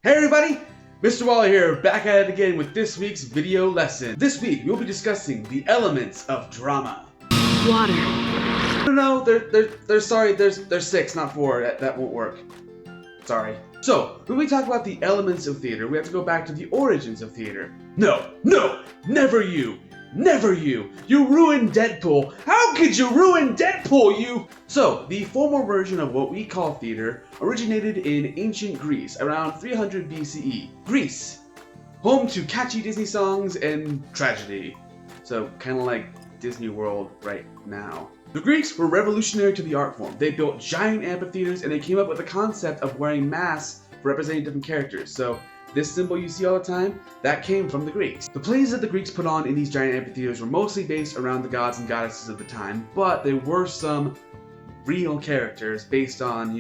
Hey everybody, Mr. Waller here, back at it again with this week's video lesson. This week we'll be discussing the elements of drama. Water. No, there's 6, not 4. That won't work. Sorry. So, when we talk about the elements of theater, we have to go back to the origins of theater. No, never you! Never you! You ruined Deadpool! How could you ruin Deadpool, you? So, the formal version of what we call theater originated in ancient Greece, around 300 BCE. Greece, home to catchy Disney songs and tragedy. So, kind of like Disney World right now. The Greeks were revolutionary to the art form. They built giant amphitheaters and they came up with the concept of wearing masks for representing different characters. So, this symbol you see all the time, that came from the Greeks. The plays that the Greeks put on in these giant amphitheaters were mostly based around the gods and goddesses of the time, but there were some real characters based on,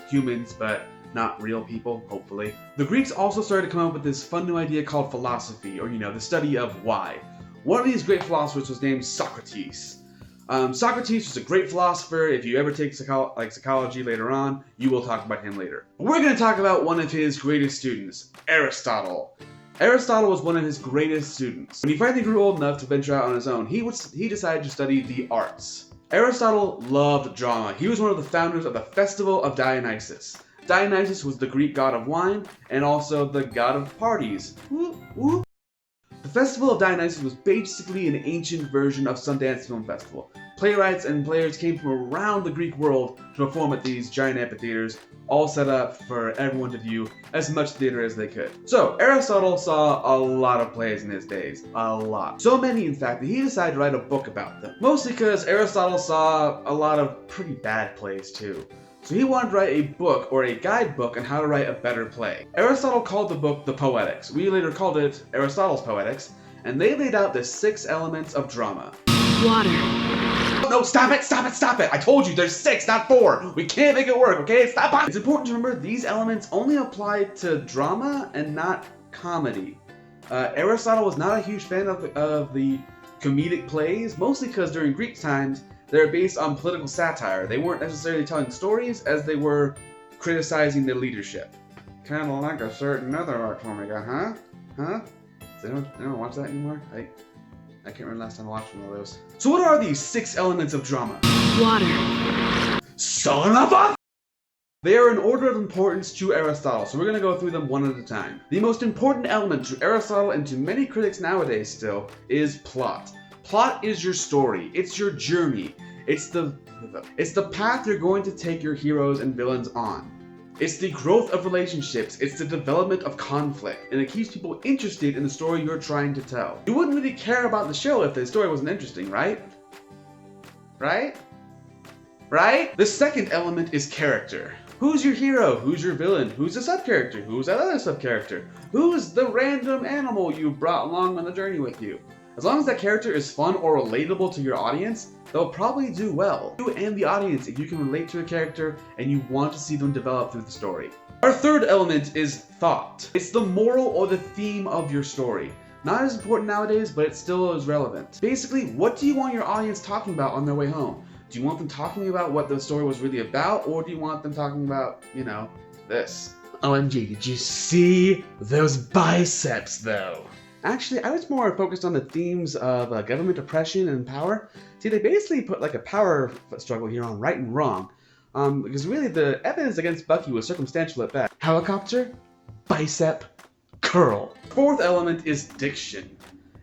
humans, but not real people, hopefully. The Greeks also started to come up with this fun new idea called philosophy, or the study of why. One of these great philosophers was named Socrates. Socrates was a great philosopher. If you ever take psychology later on, you will talk about him later. We're going to talk about one of his greatest students, Aristotle. Aristotle was one of his greatest students. When he finally grew old enough to venture out on his own, he decided to study the arts. Aristotle loved drama. He was one of the founders of the Festival of Dionysus. Dionysus was the Greek god of wine and also the god of parties. Whoop, whoop. The Festival of Dionysus was basically an ancient version of Sundance Film Festival. Playwrights and players came from around the Greek world to perform at these giant amphitheaters, all set up for everyone to view as much theater as they could. So, Aristotle saw a lot of plays in his days. A lot. So many, in fact, that he decided to write a book about them. Mostly because Aristotle saw a lot of pretty bad plays too. So he wanted to write a book or a guidebook on how to write a better play. Aristotle called the book the Poetics. We later called it Aristotle's Poetics, and they laid out the 6 elements of drama. Water. No, stop it! I told you there's 6, not 4! We can't make it work, okay? Stop it! It's important to remember these elements only apply to drama and not comedy. Aristotle was not a huge fan of the comedic plays, mostly because during Greek times, they're based on political satire. They weren't necessarily telling stories as they were criticizing the leadership. Kinda like a certain other art form I got, huh? Huh? Does anyone watch that anymore? I can't remember last time I watched one of those. So what are these 6 elements of drama? Water. Son of a... They are in order of importance to Aristotle, so we're going to go through them one at a time. The most important element to Aristotle and to many critics nowadays still is plot. Plot is your story. It's your journey. It's the path you're going to take your heroes and villains on. It's the growth of relationships. It's the development of conflict. And it keeps people interested in the story you're trying to tell. You wouldn't really care about the show if the story wasn't interesting, right? Right? The second element is character. Who's your hero? Who's your villain? Who's the sub-character? Who's that other sub-character? Who's the random animal you brought along on the journey with you? As long as that character is fun or relatable to your audience, they'll probably do well. You and the audience if you can relate to a character and you want to see them develop through the story. Our third element is thought. It's the moral or the theme of your story. Not as important nowadays, but it still is relevant. Basically, what do you want your audience talking about on their way home? Do you want them talking about what the story was really about, or do you want them talking about, this? OMG, did you see those biceps though? Actually, I was more focused on the themes of government oppression and power. See, they basically put like a power struggle here on right and wrong. Because really the evidence against Bucky was circumstantial at best. Helicopter, bicep, curl. Fourth element is diction.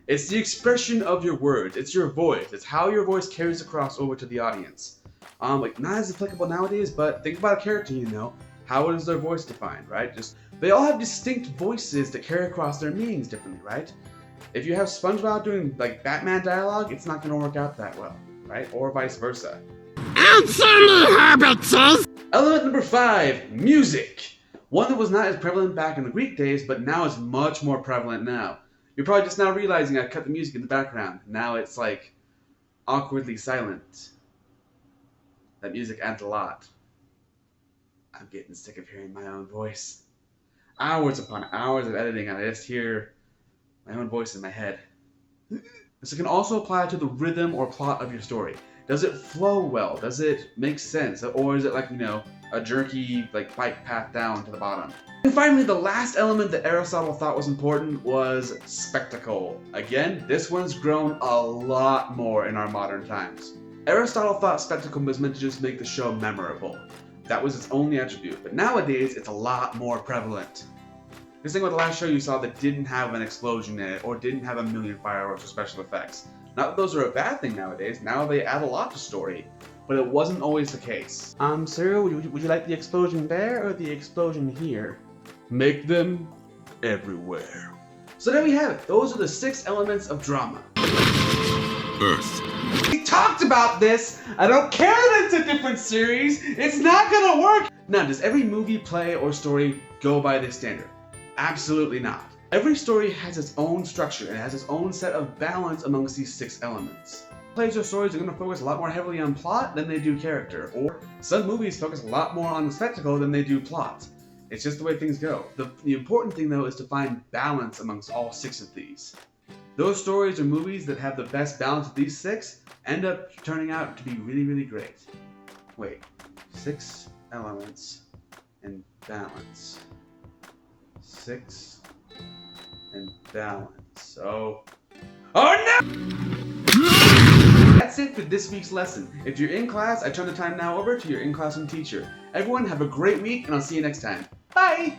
It's the expression of your words. It's your voice. It's how your voice carries across over to the audience. Not as applicable nowadays, but think about a character you know. How is their voice defined, right? They all have distinct voices that carry across their meanings differently, right? If you have SpongeBob doing like Batman dialogue, it's not going to work out that well, right? Or vice versa. Answer me, Herbitus! Element number 5, music. One that was not as prevalent back in the Greek days, but now is much more prevalent now. You're probably just now realizing I cut the music in the background. Now it's like awkwardly silent. That music adds a lot. I'm getting sick of hearing my own voice. Hours upon hours of editing and I just hear my own voice in my head. This can also apply to the rhythm or plot of your story. Does it flow well? Does it make sense? Or is it like, a jerky bike path down to the bottom? And finally, the last element that Aristotle thought was important was spectacle. Again, this one's grown a lot more in our modern times. Aristotle thought spectacle was meant to just make the show memorable. That was its only attribute, but nowadays it's a lot more prevalent. Just think about the last show you saw that didn't have an explosion in it, or didn't have a million fireworks or special effects. Not that those are a bad thing nowadays, now they add a lot to story, but it wasn't always the case. Sir, would you like the explosion there or the explosion here? Make them everywhere. So there we have it. Those are the 6 elements of drama. Earth. We talked about this. I don't care that it's a different series. It's not gonna work. Now, does every movie, play, or story go by this standard? Absolutely not. Every story has its own structure and it has its own set of balance amongst these 6 elements. Plays or stories are going to focus a lot more heavily on plot than they do character, or some movies focus a lot more on spectacle than they do plot. It's just the way things go. The important thing, though, is to find balance amongst all 6 of these. Those stories or movies that have the best balance of these 6 end up turning out to be really, really great. Wait, 6 elements and balance. 6 and balance. Oh no! That's it for this week's lesson. If you're in class, I turn the time now over to your in-classroom teacher. Everyone have a great week, and I'll see you next time. Bye!